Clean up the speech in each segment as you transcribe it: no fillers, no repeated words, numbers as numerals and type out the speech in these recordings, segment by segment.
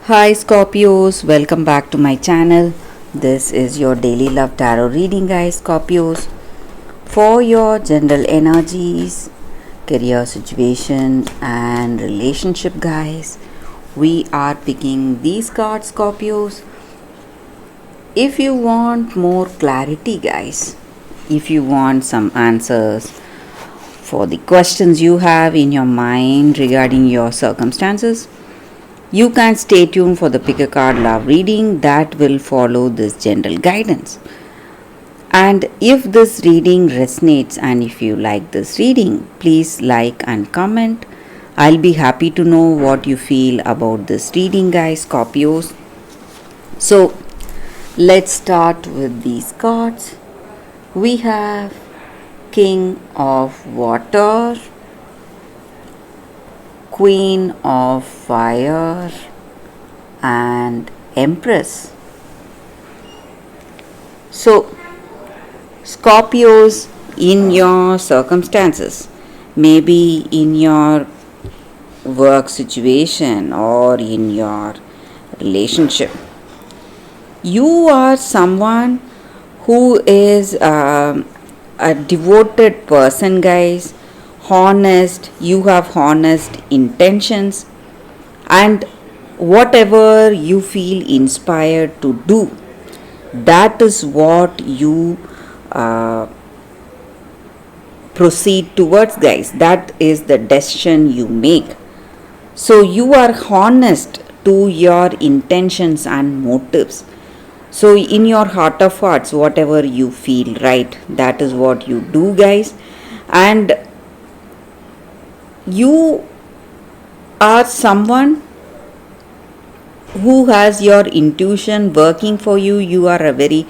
Hi Scorpios, welcome back to my channel. This is your daily love tarot reading, guys. Scorpios, for your general energies, career situation, and relationship, guys. We are picking these cards, Scorpios. If you want more clarity, guys, if you want some answers for the questions you have in your mind regarding your circumstances, you can stay tuned for the pick a card love reading that will follow this general guidance. And if this reading resonates and if you like this reading, please like and comment. I'll be happy to know what you feel about this reading, guys, Scorpios. So let's start with these cards. We have King of Water, Queen of Fire, and Empress. So, Scorpios, in your circumstances, maybe in your work situation or in your relationship, you are someone who is a devoted person, guys, honest, you have honest intentions, and whatever you feel inspired to do, that is what you proceed towards, guys. That is the decision you make. So you are honest to your intentions and motives. So in your heart of hearts, whatever you feel right, that is what you do, guys. And you are someone who has your intuition working for you. You are a very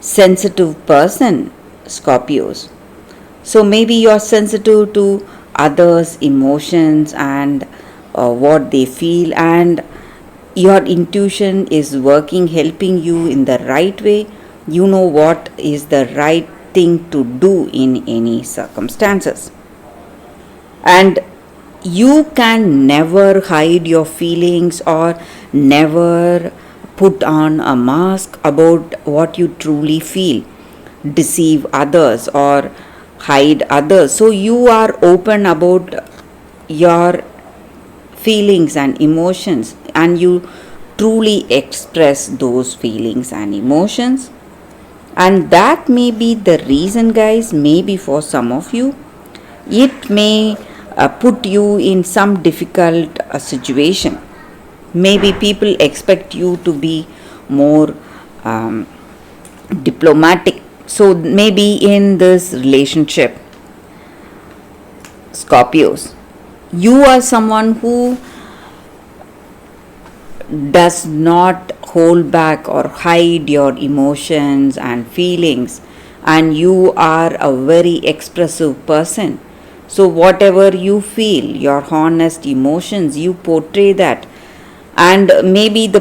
sensitive person, Scorpios. So maybe you're sensitive to others' emotions and what they feel, and your intuition is working, helping you in the right way. You know what is the right thing to do in any circumstances. And you can never hide your feelings or never put on a mask about what you truly feel, deceive others or hide others. So you are open about your feelings and emotions, and you truly express those feelings and emotions. And that may be the reason, guys, maybe for some of you it may put you in some difficult situation. Maybe people expect you to be more diplomatic. So maybe in this relationship, Scorpios, you are someone who does not hold back or hide your emotions and feelings, and you are a very expressive person. So whatever you feel, your honest emotions, you portray that. And maybe the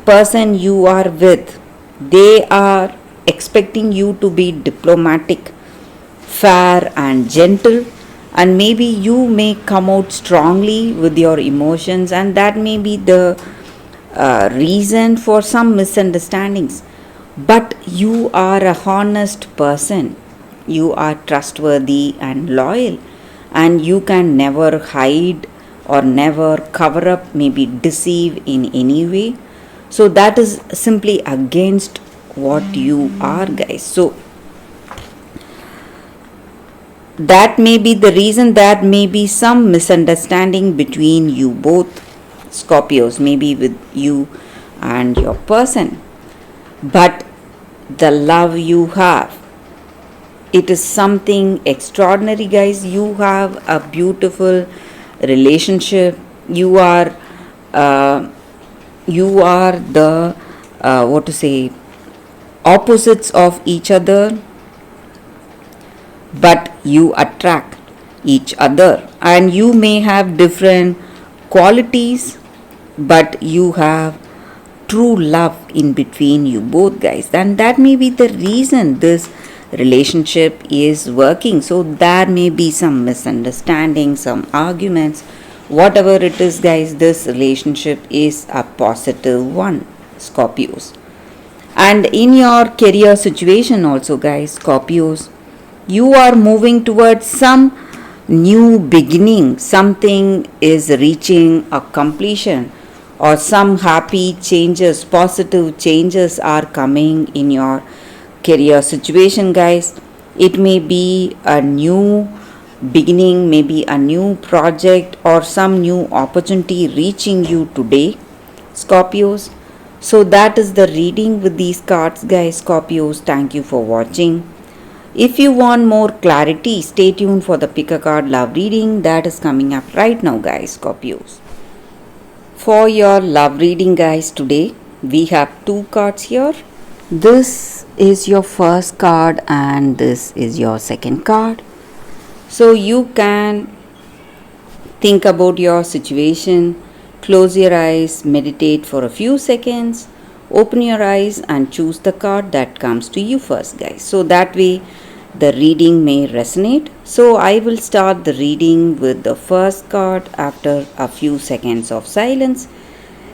person you are with, they are expecting you to be diplomatic, fair and gentle, and maybe you may come out strongly with your emotions, and that may be the reason for some misunderstandings. But you are a honest person, you are trustworthy and loyal, and you can never hide or never cover up, maybe deceive in any way. So that is simply against what you are, guys. So that may be the reason, that may be some misunderstanding between you both, Scorpios, maybe with you and your person. But the love you have, it is something extraordinary, guys. You have a beautiful relationship. You are the opposites of each other, but you attract each other, and you may have different qualities, but you have true love in between you both, guys. And that may be the reason this relationship is working. So there may be some misunderstandings, some arguments, Whatever it is, guys, this relationship is a positive one, Scorpios. And in your career situation also, guys, Scorpios, you are moving towards some new beginning. Something is reaching a completion, or some happy changes, positive changes are coming in your career situation, guys. It may be a new beginning, maybe a new project, or some new opportunity reaching you today, Scorpios. So that is the reading with these cards, guys. Scorpios, thank you for watching. If you want more clarity, stay tuned for the pick a card love reading that is coming up right now, guys, Scorpios. For your love reading, guys, today we have two cards here. This is your first card and this is your second card. So you can think about your situation, close your eyes, meditate for a few seconds, open your eyes and choose the card that comes to you first, guys. So that way the reading may resonate. So I will start the reading with the first card after a few seconds of silence.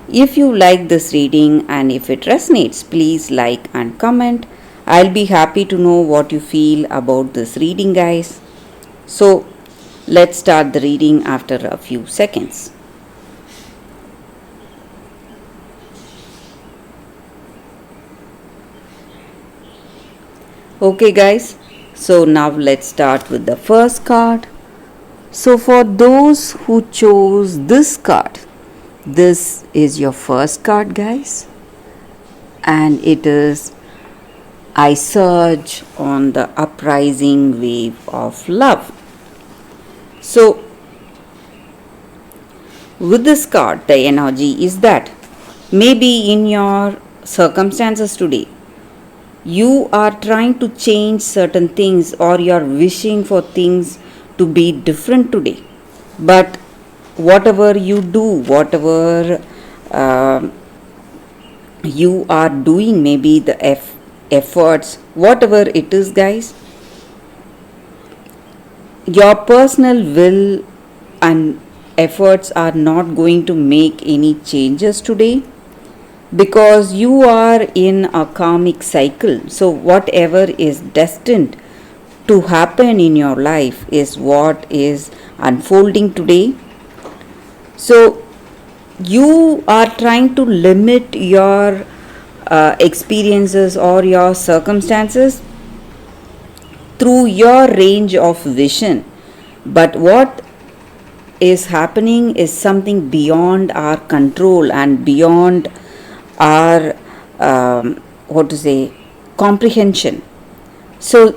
If you like this reading and if it resonates, please like and comment. I'll be happy to know what you feel about this reading, guys. So let's start the reading after a few seconds. Okay, guys, so now let's start with the first card. So for those who chose this card, this is your first card, guys, and it is I surge on the uprising wave of love. So with this card, the energy is that maybe in your circumstances today, you are trying to change certain things or you are wishing for things to be different today. But whatever you do, whatever you are doing, maybe the efforts, whatever it is, guys, your personal will and efforts are not going to make any changes today, because you are in a karmic cycle. So whatever is destined to happen in your life is what is unfolding today. So you are trying to limit your experiences or your circumstances through your range of vision. But what is happening is something beyond our control and beyond our comprehension. So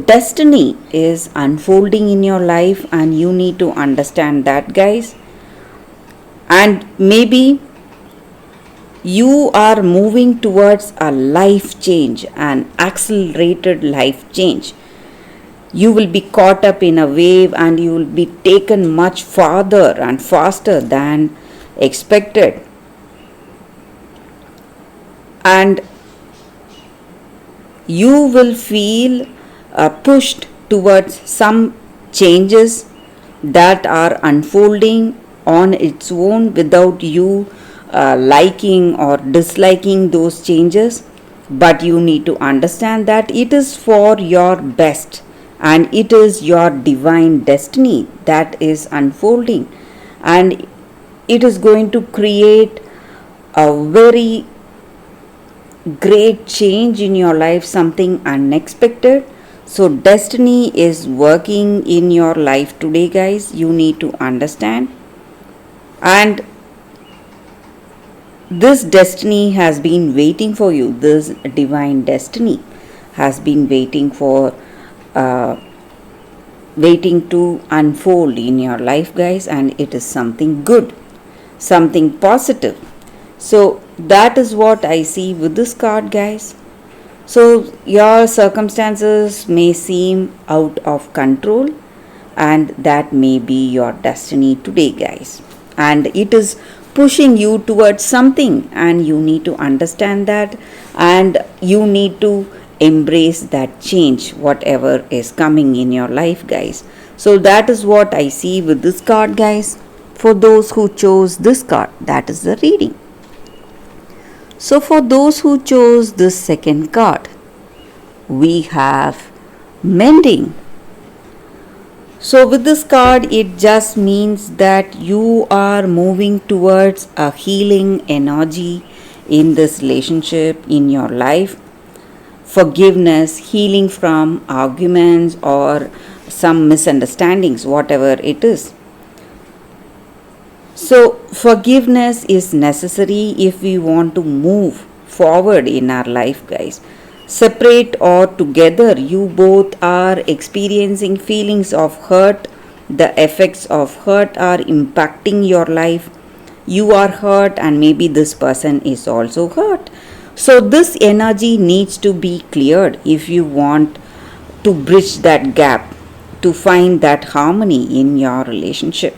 destiny is unfolding in your life and you need to understand that, guys. And maybe you are moving towards a life change, an accelerated life change. You will be caught up in a wave and you will be taken much farther and faster than expected. And you will feel pushed towards some changes that are unfolding on its own without you liking or disliking those changes. But you need to understand that it is for your best and it is your divine destiny that is unfolding, and it is going to create a very great change in your life, something unexpected. So destiny is working in your life today, guys. You need to understand. And this destiny has been waiting for you. This divine destiny has been waiting to unfold in your life, guys, and it is something good, something positive. So that is what I see with this card, guys. So your circumstances may seem out of control, and that may be your destiny today, guys. And it is pushing you towards something, and you need to understand that, and you need to embrace that change, whatever is coming in your life, guys. So that is what I see with this card, guys. For those who chose this card, that is the reading. So for those who chose this second card, we have mending. So with this card, it just means that you are moving towards a healing energy in this relationship, in your life. Forgiveness, healing from arguments or some misunderstandings, whatever it is. So forgiveness is necessary if we want to move forward in our life, guys. Separate or together, you both are experiencing feelings of hurt. The effects of hurt are impacting your life. You are hurt, and maybe this person is also hurt. So this energy needs to be cleared if you want to bridge that gap, to find that harmony in your relationship.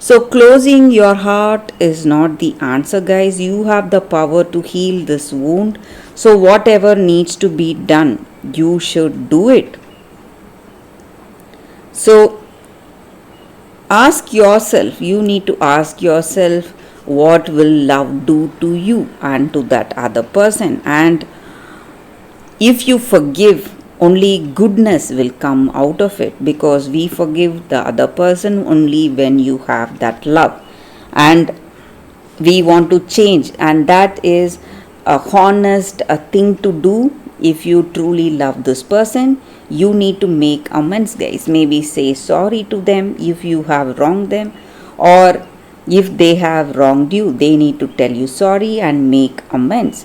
So closing your heart is not the answer, guys. You have the power to heal this wound. So whatever needs to be done, you should do it. So ask yourself, you need to ask yourself, what will love do to you and to that other person? And if you forgive, only goodness will come out of it, because we forgive the other person only when you have that love and we want to change, and that is a honest a thing to do. If you truly love this person, you need to make amends, guys. Maybe say sorry to them if you have wronged them, or if they have wronged you, they need to tell you sorry and make amends.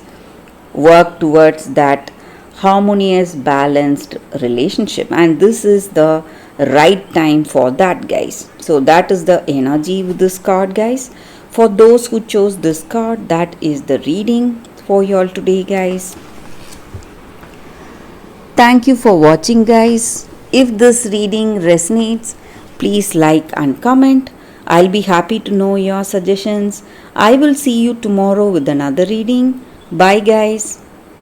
Work towards that harmonious, balanced relationship, and this is the right time for that, guys. So that is the energy with this card, guys. For those who chose this card, that is the reading for you all today, guys. Thank you for watching, guys. If this reading resonates, please like and comment. I'll be happy to know your suggestions. I will see you tomorrow with another reading. Bye, guys.